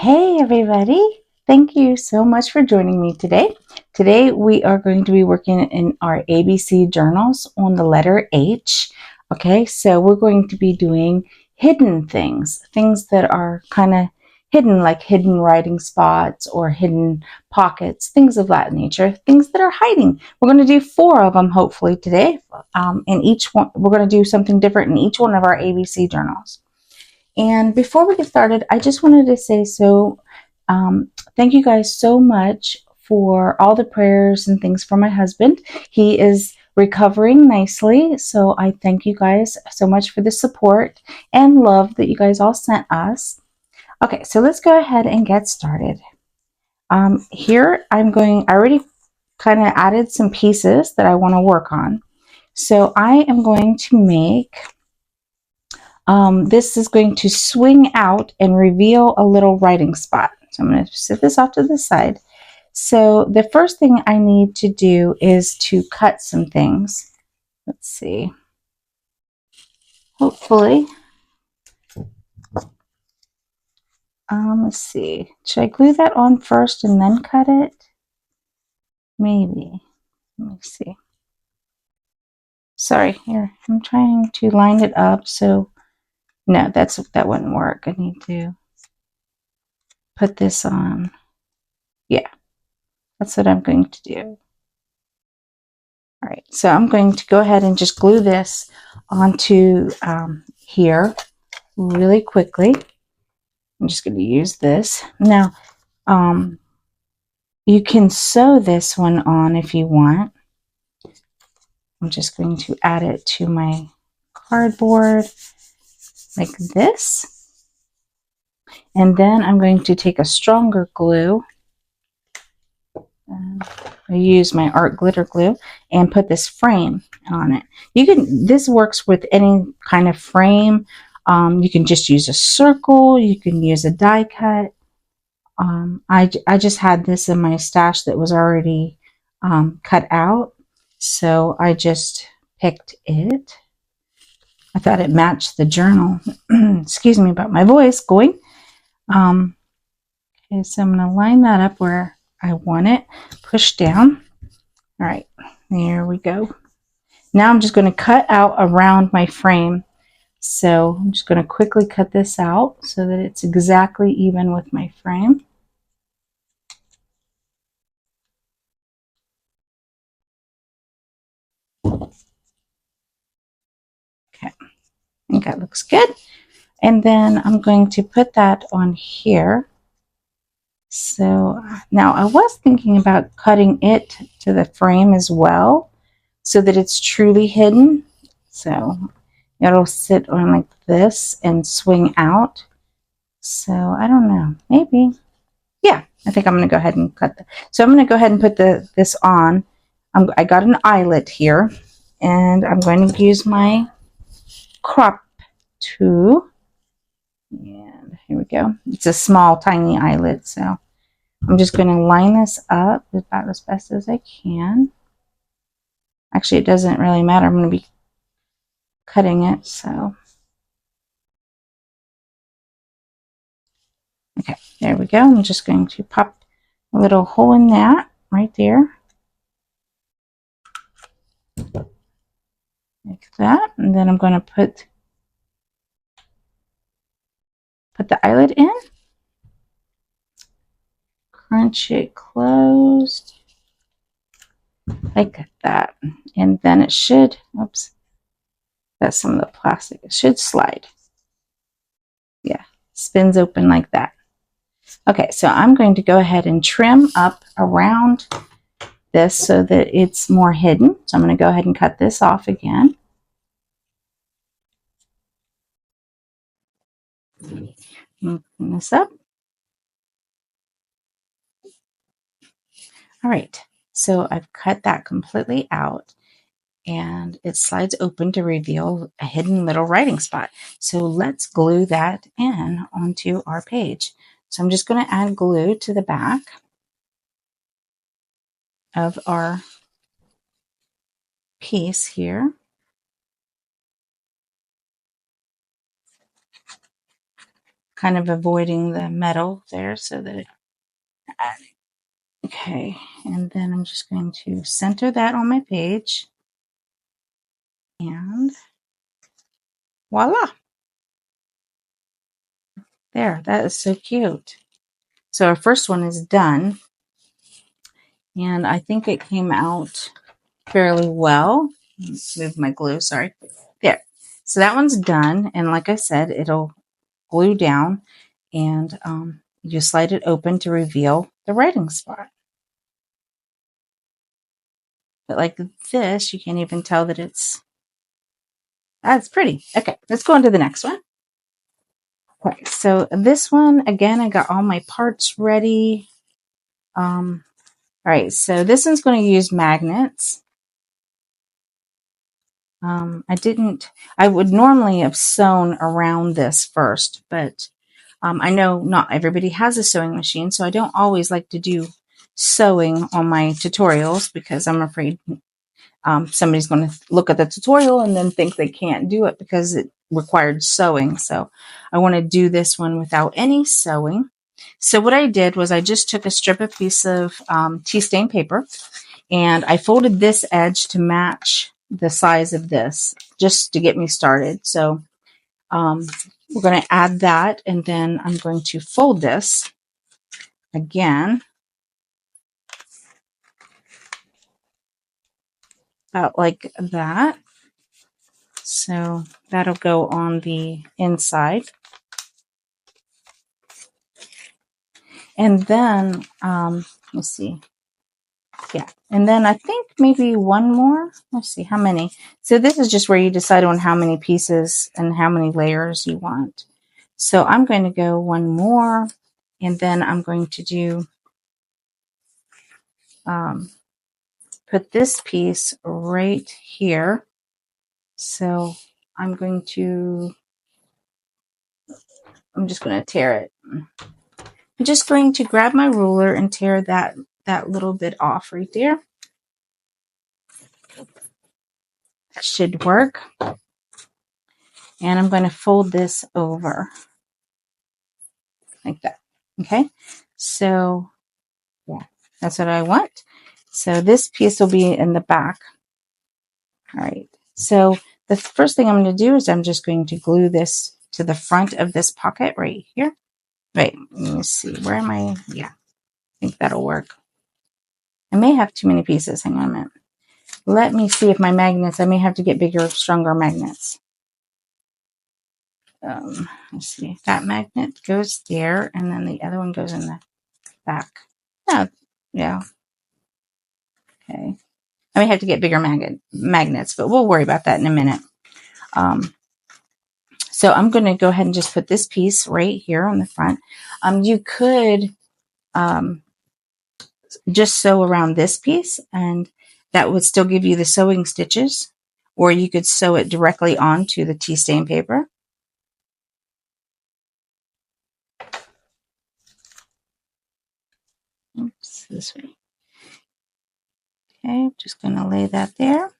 Hey everybody! Thank you so much for joining me today. Today we are going to be working in our ABC journals on the letter H. Okay, so we're going to be doing hidden things that are kind of hidden, like hidden writing spots or hidden pockets, things of that nature, things that are hiding. We're going to do 4 of them hopefully today. In each one, we're going to do something different in each one of our ABC journals. And before we get started, I just wanted to say thank you guys so much for all the prayers and things for my husband. He is recovering nicely, so I thank you guys so much for the support and love that you guys all sent us. Okay, so let's go ahead and get started. Here I already kind of added some pieces that I want to work on. So I am going to make this is going to swing out and reveal a little writing spot. So I'm going to set this off to the side. So the first thing I need to do is to cut some things. Let's see. Hopefully. Let's see. Should I glue that on first and then cut it? Maybe. Let me see. Sorry, here. I'm trying to line it up so no, that wouldn't work. I need to put this on. Yeah, that's what I'm going to do. All right, so I'm going to go ahead and just glue this onto here really quickly. I'm just going to use this. Now, you can sew this one on if you want. I'm just going to add it to my cardboard like this. And then I'm going to take a stronger glue. I use my art glitter glue and put this frame on it. This works with any kind of frame. You can just use a circle. You can use a die cut. I just had this in my stash that was already cut out. So I just picked it. I thought it matched the journal. Excuse me about my voice going. Okay, so I'm going to line that up where I want it. Push down. All right, there we go. Now I'm just going to cut out around my frame. So I'm just going to quickly cut this out so that it's exactly even with my frame. Okay, I think that looks good. And then I'm going to put that on here. So now I was thinking about cutting it to the frame as well so that it's truly hidden. So it'll sit on like this and swing out. So I don't know, maybe. Yeah, I think I'm going to go ahead and cut that. So I'm going to go ahead and put this on. I got an eyelet here and I'm going to use my crop tool. And here we go. It's a small, tiny eyelet, so I'm just going to line this up about as best as I can. Actually, it doesn't really matter. I'm going to be cutting it, so. Okay, there we go. I'm just going to pop a little hole in that right there. Like that. And then I'm going to put the eyelet in. Crunch it closed. Like that. And then it should, oops, that's some of the plastic. It should slide. Yeah, spins open like that. Okay, so I'm going to go ahead and trim up around this so that it's more hidden. So I'm going to go ahead and cut this off again. Open this up. All right, so I've cut that completely out and it slides open to reveal a hidden little writing spot. So let's glue that in onto our page. So I'm just going to add glue to the back of our piece here. kind of avoiding the metal there so that okay, and then I'm just going to center that on my page, and voila, there, that is so cute. So our first one is done, and I think it came out fairly well. Let's move my glue, sorry. There. So that one's done, and like I said, it'll glue down, and you slide it open to reveal the writing spot. But like this, you can't even tell that that's pretty. Okay, let's go on to the next one. Okay, so this one, again, I got all my parts ready. All right, so this one's going to use magnets. I would normally have sewn around this first, but I know not everybody has a sewing machine, so I don't always like to do sewing on my tutorials because I'm afraid somebody's going to look at the tutorial and then think they can't do it because it required sewing. So I want to do this one without any sewing. So what I did was I just took a piece of tea stain paper, and I folded this edge to match the size of this just to get me started. So we're going to add that, and then I'm going to fold this again about like that. So that'll go on the inside. And then, let's see. Yeah. And then I think maybe one more. Let's see how many. So this is just where you decide on how many pieces and how many layers you want. So I'm going to go one more, and then I'm going to do, put this piece right here. So I'm just going to tear it. I'm just going to grab my ruler and tear that little bit off right there. That should work. And I'm going to fold this over like that. Okay. So yeah, that's what I want. So this piece will be in the back. All right. So the first thing I'm going to do is I'm just going to glue this to the front of this pocket right here. Wait, let me see. Where am I? Yeah, I think that'll work. I may have too many pieces. Hang on a minute. Let me see if my magnets, I may have to get bigger, stronger magnets. Let's see. That magnet goes there, and then the other one goes in the back. Yeah. Okay. I may have to get bigger magnets, but we'll worry about that in a minute. So I'm going to go ahead and just put this piece right here on the front. You could just sew around this piece, and that would still give you the sewing stitches, or you could sew it directly onto the tea stain paper. Oops, this way. Okay, just going to lay that there.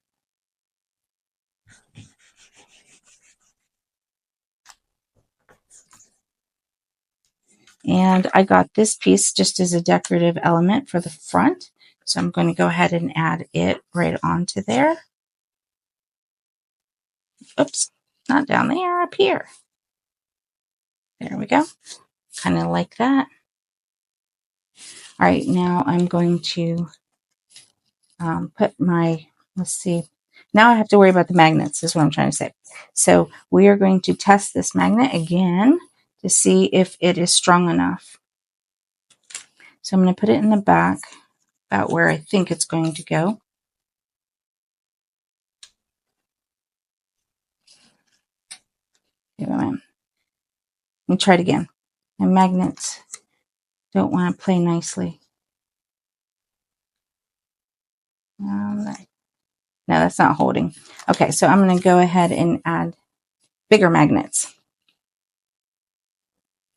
And I got this piece just as a decorative element for the front. So I'm going to go ahead and add it right onto there. Oops, not down there, up here. There we go. Kind of like that. All right, now I'm going to put my, let's see. Now I have to worry about the magnets, is what I'm trying to say. So we are going to test this magnet again to see if it is strong enough. So I'm going to put it in the back, about where I think it's going to go. Wait a minute. Let me try it again. My magnets don't want to play nicely. No, that's not holding. Okay, so I'm going to go ahead and add bigger magnets.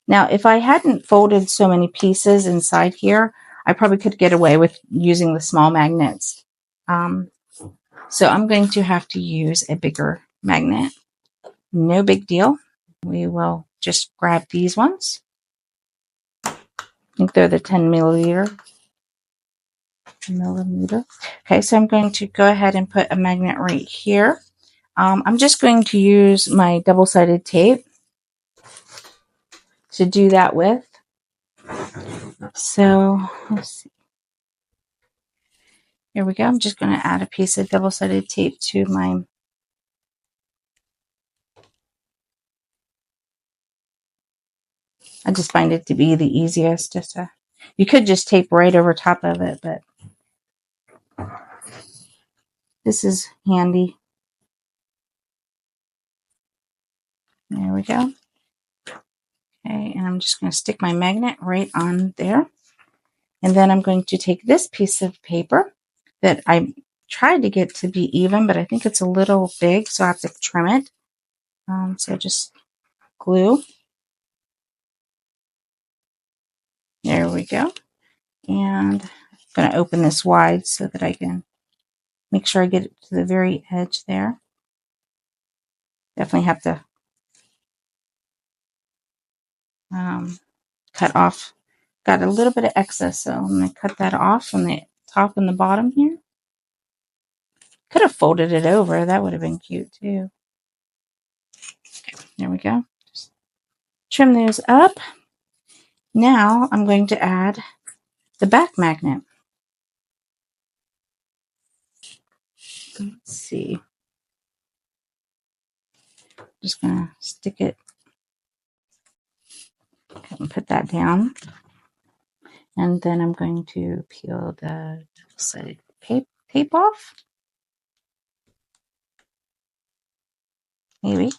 Now, if I hadn't folded so many pieces inside here, I probably could get away with using the small magnets. So I'm going to have to use a bigger magnet. No big deal. We will just grab these ones. I think they're the 10 millimeter. Okay, so I'm going to go ahead and put a magnet right here. I'm just going to use my double-sided tape to do that with. So let's see. Here we go. I'm just going to add a piece of double-sided tape to my. I just find it to be the easiest. You could just tape right over top of it, but this is handy. There we go. Okay, and I'm just going to stick my magnet right on there. And then I'm going to take this piece of paper that I tried to get to be even, but I think it's a little big, so I have to trim it. So just glue. There we go. And I'm going to open this wide so that I can make sure I get it to the very edge there. Definitely have to cut off. Got a little bit of excess, so I'm going to cut that off from the top and the bottom here. Could have folded it over. That would have been cute too. Okay, there we go. Just trim those up. Now I'm going to add the back magnet. Let's see. Just going to stick it and put that down. And then I'm going to peel the double-sided tape off. Maybe.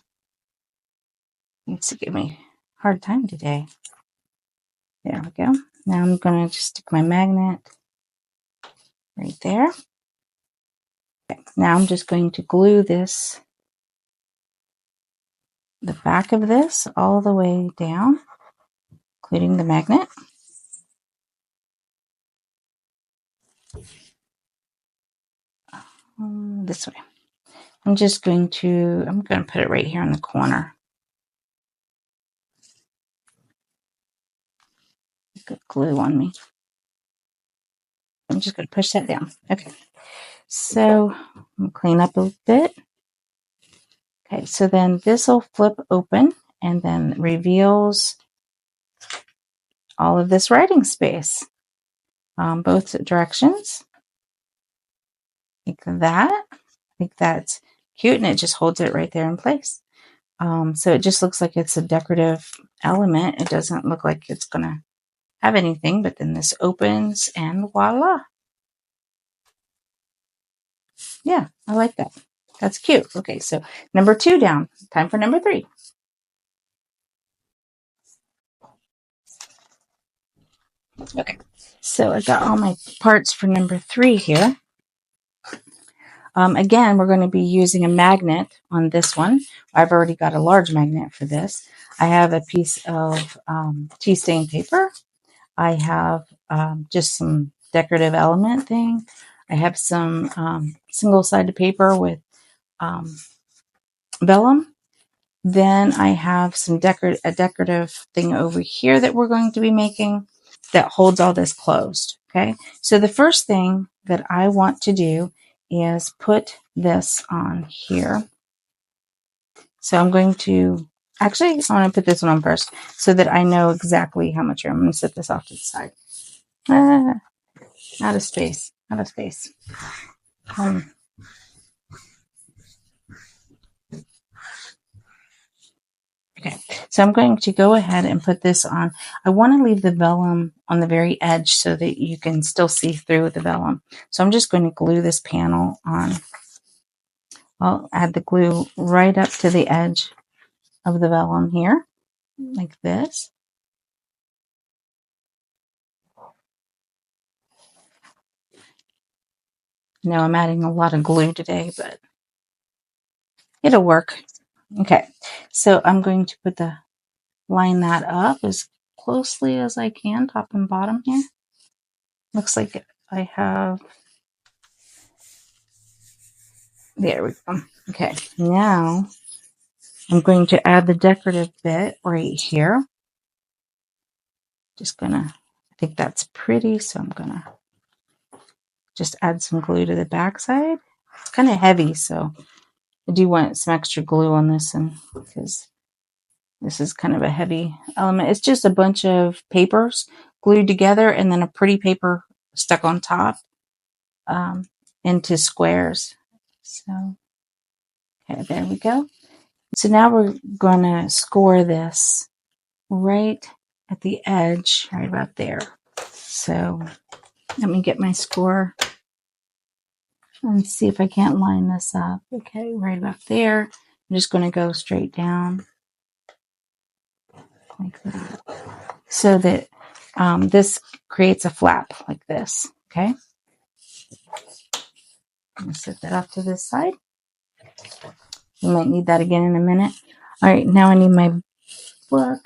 It's giving me a hard time today. There we go. Now I'm going to just stick my magnet right there. Okay. Now I'm just going to glue this, the back of this, all the way down, including the magnet. This way. I'm going to put it right here in the corner. Good glue on me. I'm just going to push that down. Okay. So I'm going to clean up a bit. Okay, so then this will flip open and then reveals all of this writing space, both directions, like that. I think that's cute, and it just holds it right there in place. So it just looks like it's a decorative element. It doesn't look like it's going to have anything, but then this opens and voila. Yeah, I like that. That's cute. Okay, so number 2 down. Time for number 3. Okay, so I got all my parts for number 3 here. Again, we're going to be using a magnet on this one. I've already got a large magnet for this. I have a piece of tea stain paper. I have just some decorative element thing. I have some single-sided paper with vellum. Then I have some a decorative thing over here that we're going to be making that holds all this closed. Okay, so the first thing that I want to do is put this on here. So I'm going to, actually, I want to put this one on first so that I know exactly how much room. I'm going to set this off to the side. Out of space, out of space. Okay, so I'm going to go ahead and put this on. I want to leave the vellum on the very edge so that you can still see through the vellum. So I'm just going to glue this panel on. I'll add the glue right up to the edge of the vellum here, like this. No, I'm adding a lot of glue today, but it'll work. Okay, so I'm going to line that up as closely as I can, top and bottom here. Looks like I have, there we go. Okay, now I'm going to add the decorative bit right here. Just gonna, I think that's pretty, so I'm gonna just add some glue to the back side. It's kind of heavy, so I do want some extra glue on this one because this is kind of a heavy element. It's just a bunch of papers glued together and then a pretty paper stuck on top into squares. So, okay, there we go. So now we're going to score this right at the edge, right about there. So let me get my score and see if I can't line this up. Okay, right about there. I'm just going to go straight down like that so that this creates a flap like this. Okay, I'm going to set that off to this side. You might need that again in a minute. All right, now I need my book.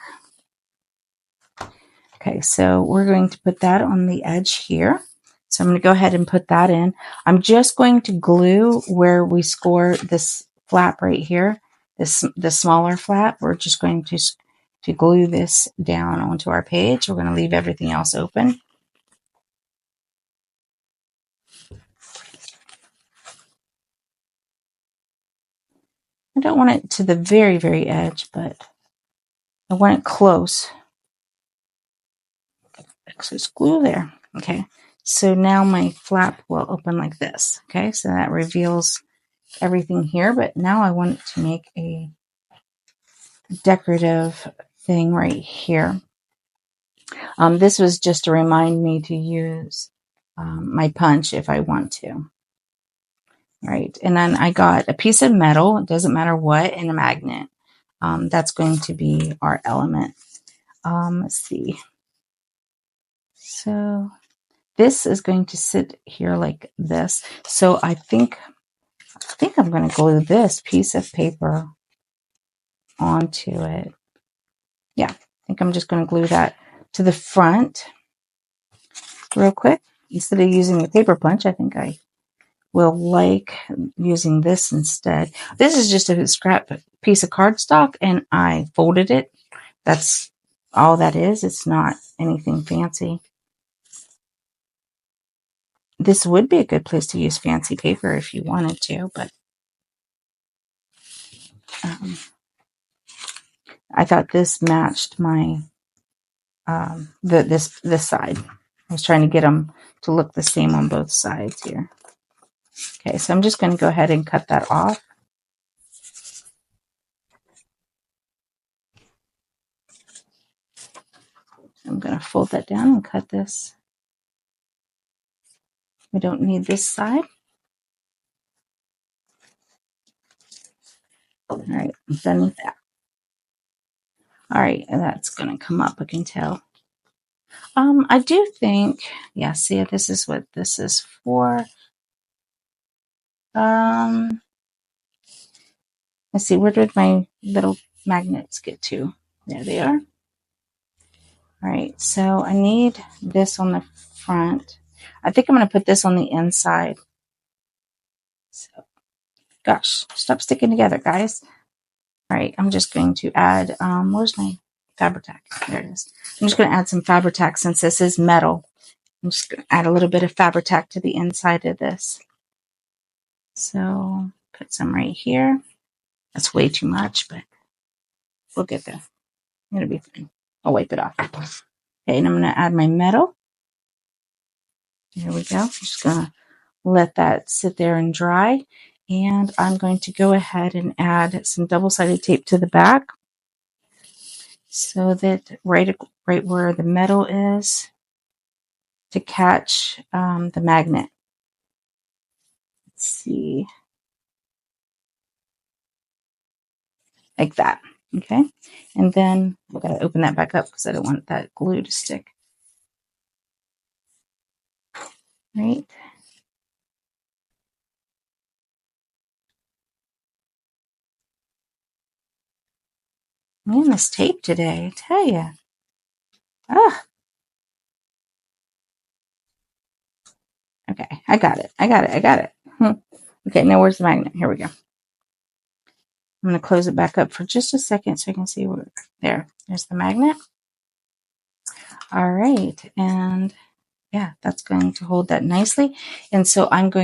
Okay, so we're going to put that on the edge here. So I'm going to go ahead and put that in. I'm just going to glue where we score this flap right here, the smaller flap. We're just going to glue this down onto our page. We're going to leave everything else open. I don't want it to the very, very edge, but I want it close. Excess glue there. Okay, so now my flap will open like this. Okay, so that reveals everything here, but now I want to make a decorative thing right here. This was just to remind me to use my punch if I want to. Right, and then I got a piece of metal, it doesn't matter what, and a magnet. That's going to be our element. Let's see. So this is going to sit here like this. So I think I'm going to glue this piece of paper onto it. Yeah, I think I'm just going to glue that to the front real quick. Instead of using the paper punch, I think I will like using this instead. This is just a scrap piece of cardstock and I folded it. That's all that is. It's not anything fancy. This would be a good place to use fancy paper if you wanted to, but I thought this matched my this side. I was trying to get them to look the same on both sides here. Okay, so I'm just going to go ahead and cut that off. I'm going to fold that down and cut this. We don't need this side. All right, I'm done with that. All right, and that's going to come up, I can tell. I do think, yeah, see, this is what this is for. Let's see, where did my little magnets get to? There they are. All right, so I need this on the front. I think I'm going to put this on the inside. So, gosh, stop sticking together, guys. All right, I'm just going to add, where's my Fabri-Tac? There it is. I'm just going to add some Fabri-Tac since this is metal. I'm just going to add a little bit of Fabri-Tac to the inside of this. So put some right here. That's way too much, but we'll get there. It'll be fine. I'll wipe it off. Okay, and I'm going to add my metal. Here we go. I'm just going to let that sit there and dry. And I'm going to go ahead and add some double-sided tape to the back so that right where the metal is to catch the magnet. Let's see. Like that. Okay. And then we've got to open that back up because I don't want that glue to stick. Right. Man, this tape today, I tell you. Ah. Okay, I got it. I got it. Okay, now where's the magnet? Here we go. I'm going to close it back up for just a second so you can see where, there's the magnet. All right, and yeah, that's going to hold that nicely. And so I think I'm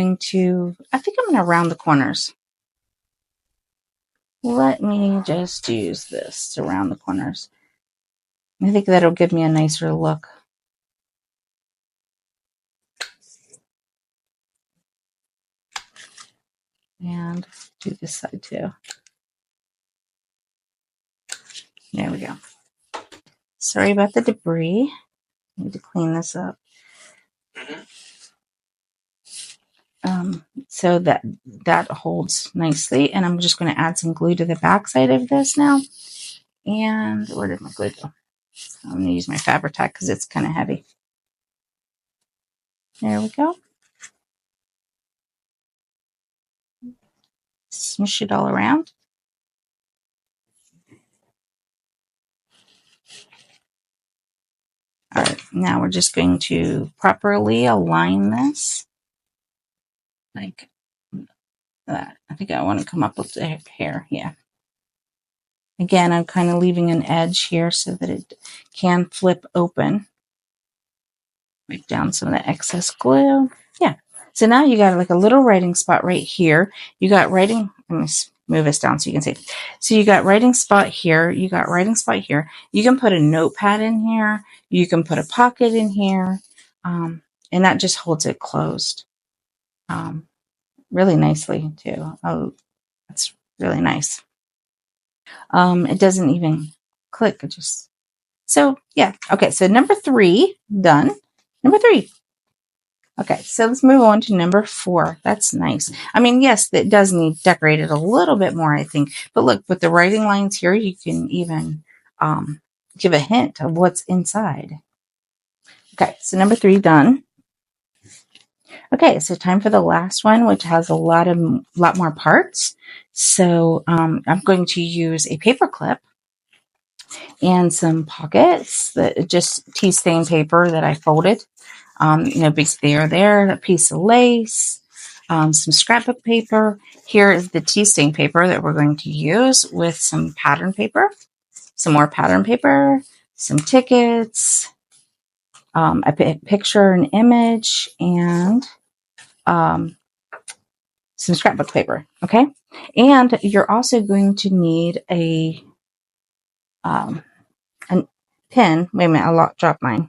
going to round the corners. Let me just use this to round the corners. I think that'll give me a nicer look. And do this side too. There we go. Sorry about the debris. I need to clean this up. So that holds nicely. And I'm just going to add some glue to the back side of this now. And where did my glue go? I'm going to use my Fabri-Tac because it's kind of heavy. There we go. Smush it all around. All right, now we're just going to properly align this like that. I think I want to come up with the hair. Yeah. Again, I'm kind of leaving an edge here so that it can flip open. Wipe down some of the excess glue. Yeah. So now you got like a little writing spot right here. You got writing. Let me move this down so you can see. So you got writing spot here. You got writing spot here. You can put a notepad in here. You can put a pocket in here. And that just holds it closed really nicely too. Oh, that's really nice. It doesn't even click. It just, so yeah. Okay. So number 3 done. Number 3. Okay, so let's move on to number 4. That's nice. I mean, yes, it does need decorated a little bit more, I think. But look, with the writing lines here, you can even give a hint of what's inside. Okay, so number 3 done. Okay, so time for the last one, which has a lot more parts. So I'm going to use a paper clip and some pockets, that just tea stain paper that I folded. Basically there, a piece of lace, some scrapbook paper. Here is the tea stain paper that we're going to use with some pattern paper, some more pattern paper, some tickets, a picture, an image, and some scrapbook paper. Okay, and you're also going to need a pen. Wait a minute, I dropped mine.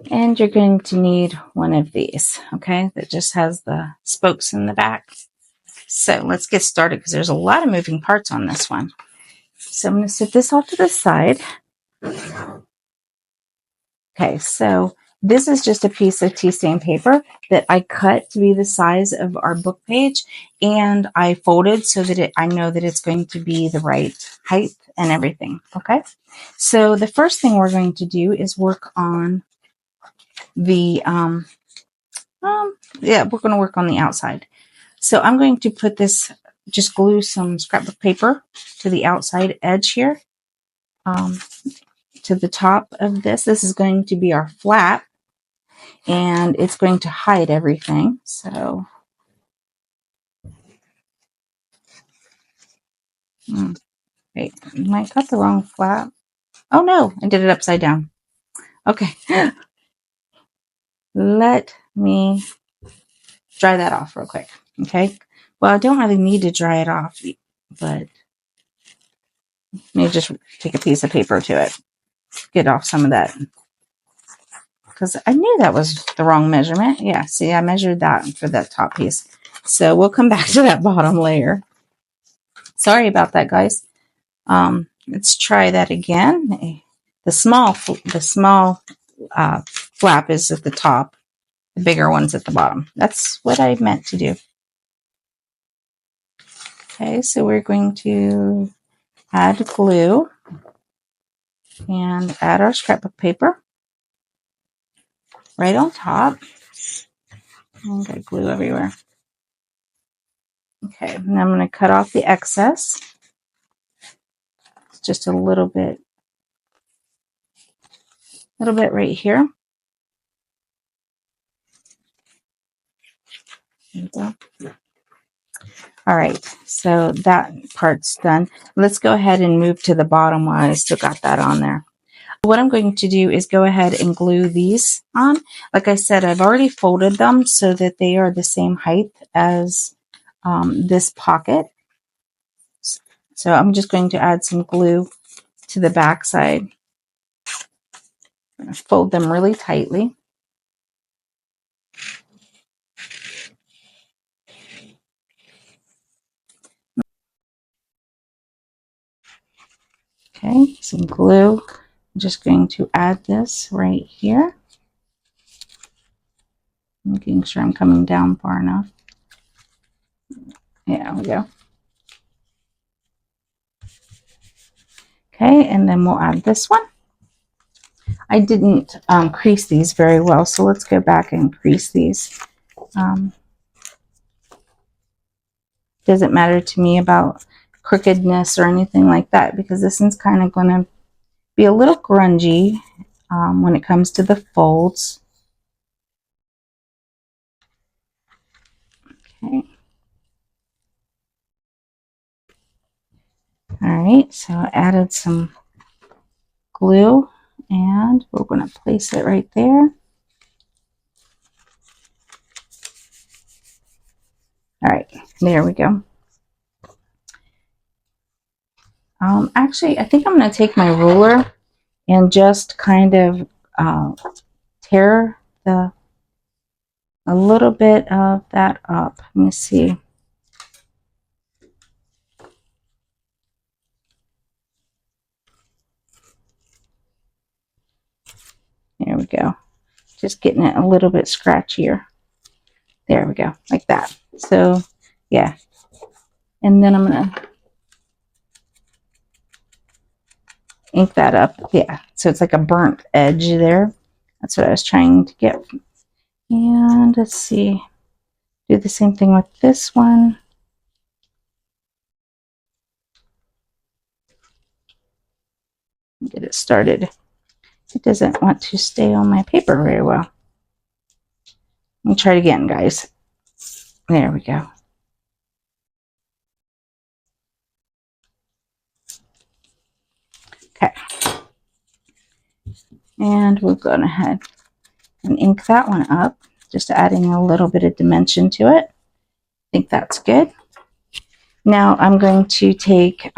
And you're going to need one of these, okay, that just has the spokes in the back. So let's get started because there's a lot of moving parts on this one. So I'm going to set this off to the side. Okay, so this is just a piece of tea stain paper that I cut to be the size of our book page, and I folded so that I know that it's going to be the right height and everything, okay? So the first thing we're going to do is work on the, we're going to work on the outside. So I'm going to put this, just glue some scrapbook paper to the outside edge here, to the top of this. This is going to be our flap, and it's going to hide everything. So, wait, I got the wrong flap. Oh no, I did it upside down. Okay. Let me dry that off real quick. Okay. Well, I don't really need to dry it off, but let me just take a piece of paper to it. Get off some of that. Because I knew that was the wrong measurement. Yeah, see, I measured that for that top piece. So we'll come back to that bottom layer. Sorry about that, guys. Let's try that again. The small flap is at the top. The bigger one's at the bottom. That's what I meant to do. Okay, so we're going to add glue and add our scrapbook paper right on top. I got glue everywhere. Okay, and I'm going to cut off the excess. Just a little bit right here. There we go. All right, so that part's done. Let's go ahead and move to the bottom while I still got that on there. What I'm going to do is go ahead and glue these on. Like I said, I've already folded them so that they are the same height as this pocket. So I'm just going to add some glue to the back side. I'm going to fold them really tightly. Okay, some glue. I'm just going to add this right here. Making sure I'm coming down far enough. Yeah, there we go. Okay, and then we'll add this one. I didn't crease these very well, so let's go back and crease these. Doesn't matter to me about crookedness or anything like that, because this one's kind of going to be a little grungy when it comes to the folds. Okay. All right, so I added some glue and we're going to place it right there. All right, there we go. Actually, I think I'm going to take my ruler and just kind of tear a little bit of that up. Let me see. There we go. Just getting it a little bit scratchier. There we go, like that. So, yeah. And then I'm going to ink that up. Yeah, so it's like a burnt edge there. That's what I was trying to get. And let's see. Do the same thing with this one. Get it started. It doesn't want to stay on my paper very well. Let me try it again, guys. There we go. Okay. And we're going ahead and ink that one up, just adding a little bit of dimension to it. I think that's good. Now I'm going to take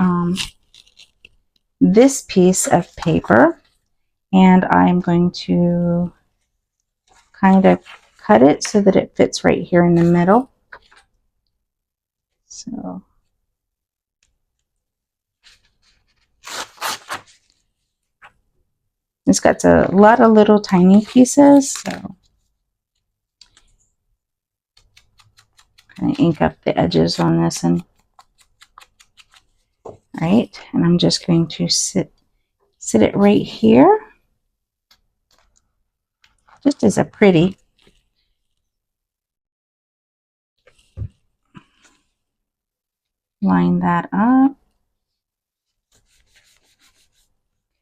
this piece of paper and I'm going to kind of cut it so that it fits right here in the middle. So it's got a lot of little tiny pieces, so kind of ink up the edges on this one. All right, and I'm just going to sit it right here, just as a pretty. Line that up.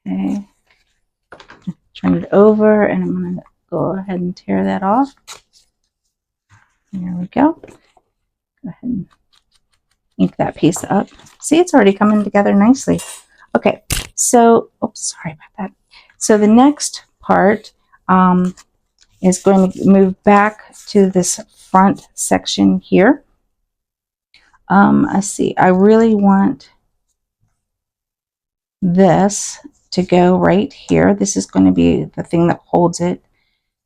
Okay, turn it over, and I'm going to go ahead and tear that off. There we go. Go ahead and ink that piece up. See, it's already coming together nicely. Okay, so, oops, sorry about that. So the next part is going to move back to this front section here. Let's see, I really want this to go right here. This is going to be the thing that holds it.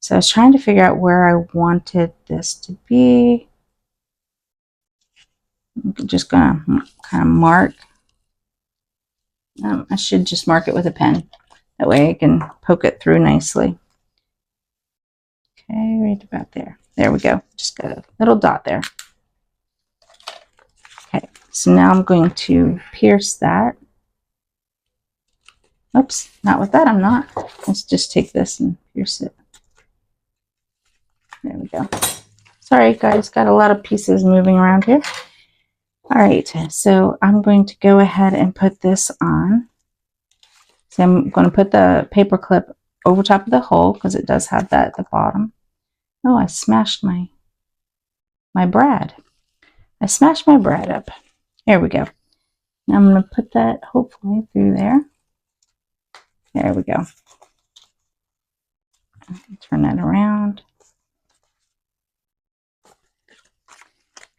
So I was trying to figure out where I wanted this to be. I'm just going to kind of mark. I should just mark it with a pen. That way I can poke it through nicely. Okay, right about there. There we go. Just got a little dot there. Okay, so now I'm going to pierce that. Oops, not with that, I'm not. Let's just take this and pierce it. There we go. Sorry, guys, got a lot of pieces moving around here. All right, so I'm going to go ahead and put this on. So I'm going to put the paper clip over top of the hole because it does have that at the bottom. Oh, I smashed my brad. I smashed my bread up. There we go. Now I'm going to put that hopefully through there. There we go. Turn that around.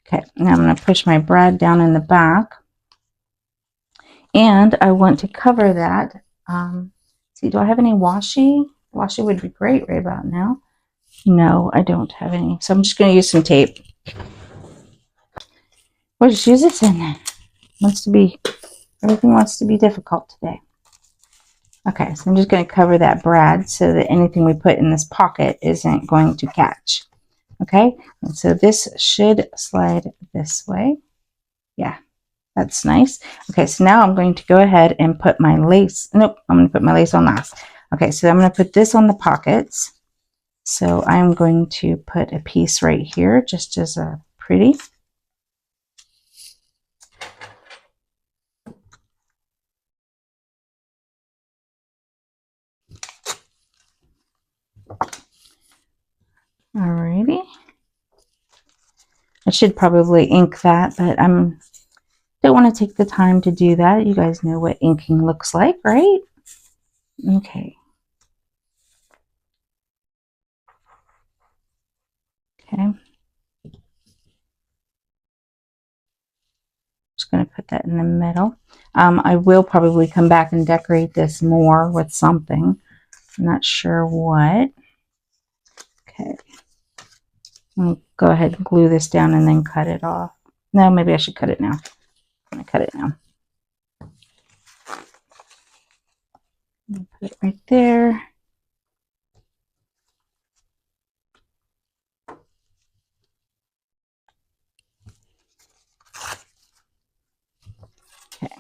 Okay, now I'm going to push my bread down in the back. And I want to cover that. See, do I have any washi? Washi would be great right about now. No, I don't have any. So I'm just going to use some tape. We'll just use this in there. Everything wants to be difficult today. Okay, so I'm just going to cover that bread so that anything we put in this pocket isn't going to catch. Okay, and so this should slide this way. Yeah, that's nice. Okay, so now I'm going to go ahead and put my lace. Nope, I'm going to put my lace on last. Okay, so I'm going to put this on the pockets. So I'm going to put a piece right here just as a pretty. Alrighty. I should probably ink that, but don't want to take the time to do that. You guys know what inking looks like, right? Okay. Okay. Just going to put that in the middle. I will probably come back and decorate this more with something. I'm not sure what. Okay. I'll go ahead and glue this down and then cut it off. No, maybe I should cut it now. I'm going to cut it now. Put it right there. Okay.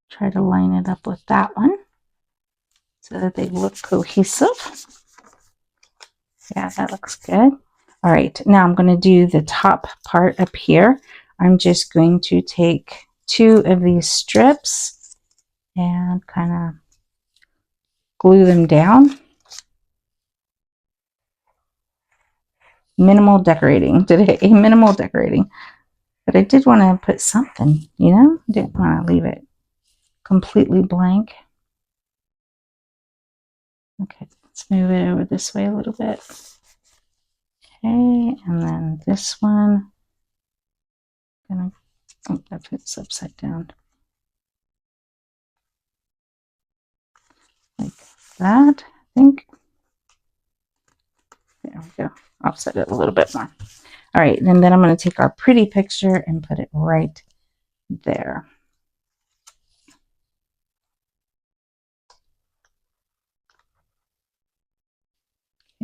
Try to line it up with that one so that they look cohesive. Yeah, that looks good. All right, now I'm going to do the top part up here. I'm just going to take 2 of these strips and kind of glue them down. Minimal decorating today, minimal decorating. But I did want to put something, you know? I didn't want to leave it completely blank. Okay, let's move it over this way a little bit. Okay, and then this one. I put this upside down. Like that, I think. There we go. Offset it a little bit more. All right, and then I'm going to take our pretty picture and put it right there.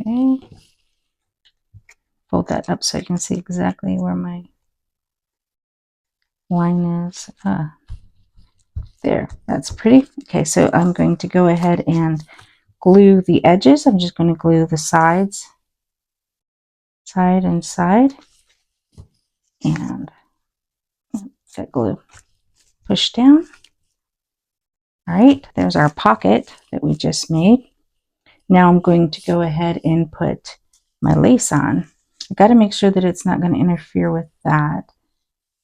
Okay. Fold that up so I can see exactly where my line is. There, that's pretty. Okay, so I'm going to go ahead and glue the edges. I'm just going to glue the sides, side and side, and get glue. Push down. All right, there's our pocket that we just made. Now I'm going to go ahead and put my lace on. I got to make sure that it's not going to interfere with that.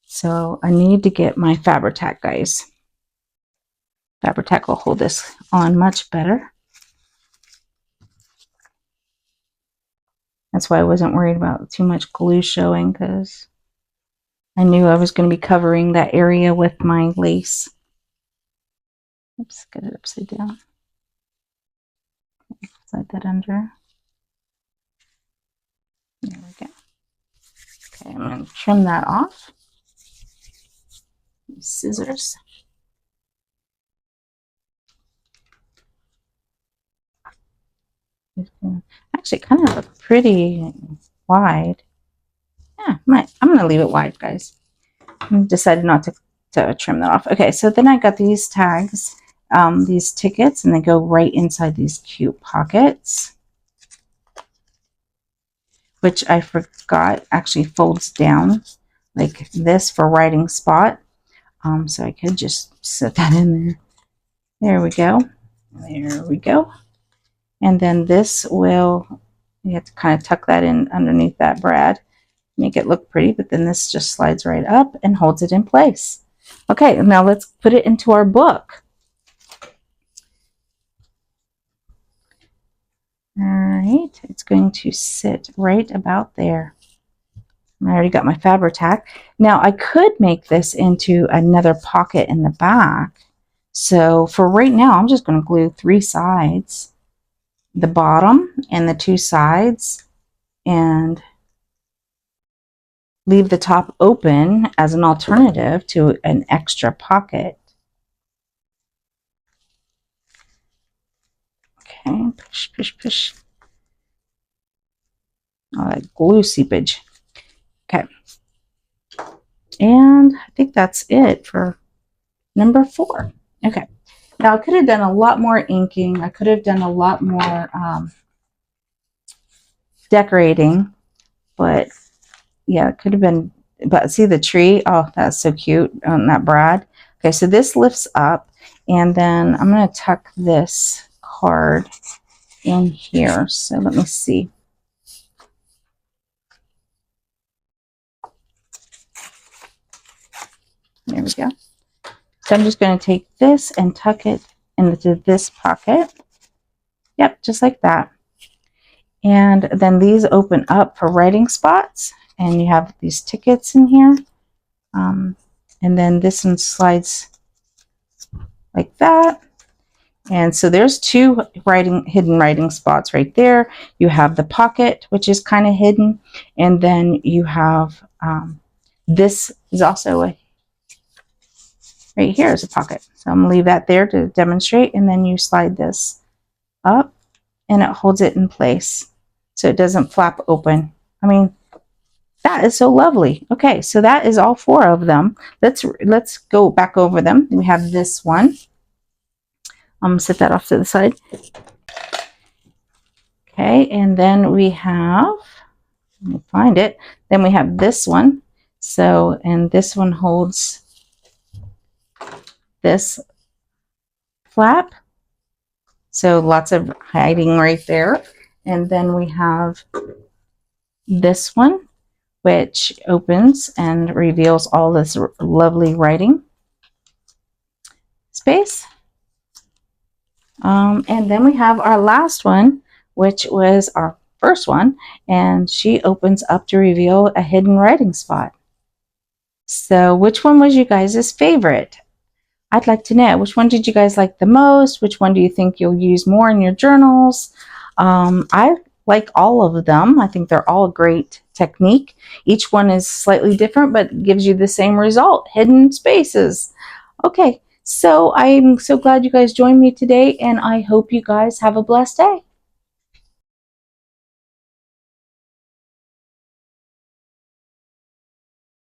So I need to get my Fabri-Tac, guys. Fabri-Tac will hold this on much better. That's why I wasn't worried about too much glue showing, because I knew I was going to be covering that area with my lace. Oops, get it upside down. Slide that under. There we go. Okay, I'm going to trim that off. Scissors. Actually, kind of a pretty wide. Yeah, I'm going to leave it wide, guys. I decided not to trim that off. Okay, so then I got these tags, these tickets, and they go right inside these cute pockets, which I forgot actually folds down. like this for writing spot. So I could just set that in there. There we go. There we go. And then this will, you have to kind of tuck that in underneath that brad, make it look pretty, but then this just slides right up and holds it in place. Okay, now let's put it into our book. All right, it's going to sit right about there. I already got my Fabri-Tac. Now I could make this into another pocket in the back. So for right now, I'm just going to glue 3 sides, the bottom and the 2 sides, and leave the top open as an alternative to an extra pocket. Okay, push, push, push. Oh, that glue seepage. Okay. And I think that's it for number 4. Okay. Now I could have done a lot more inking. I could have done a lot more decorating, but yeah, it could have been, but see the tree? Oh, that's so cute on that brad. Okay, so this lifts up, and then I'm going to tuck this card in here. So let me see. There we go. So I'm just going to take this and tuck it into this pocket. Yep, just like that. And then these open up for writing spots, and you have these tickets in here. And then this one slides like that. And so there's 2 hidden writing spots right there. You have the pocket, which is kind of hidden, and then you have this is also right here is a pocket. So I'm gonna leave that there to demonstrate, and then you slide this up, and it holds it in place so it doesn't flap open. I mean, that is so lovely. Okay, so that is all 4 of them. Let's go back over them. We have this one. I'm going to set that off to the side. Okay, and then we have, let me find it. Then we have this one. So, and this one holds this flap. So lots of hiding right there. And then we have this one, which opens and reveals all this lovely writing space. And then we have our last one, which was our first one, and she opens up to reveal a hidden writing spot. So which one was you guys' favorite? I'd like to know, which one did you guys like the most? Which one do you think you'll use more in your journals? I like all of them. I think they're all a great technique. Each one is slightly different, but gives you the same result, hidden spaces. Okay. So I'm so glad you guys joined me today, and I hope you guys have a blessed day.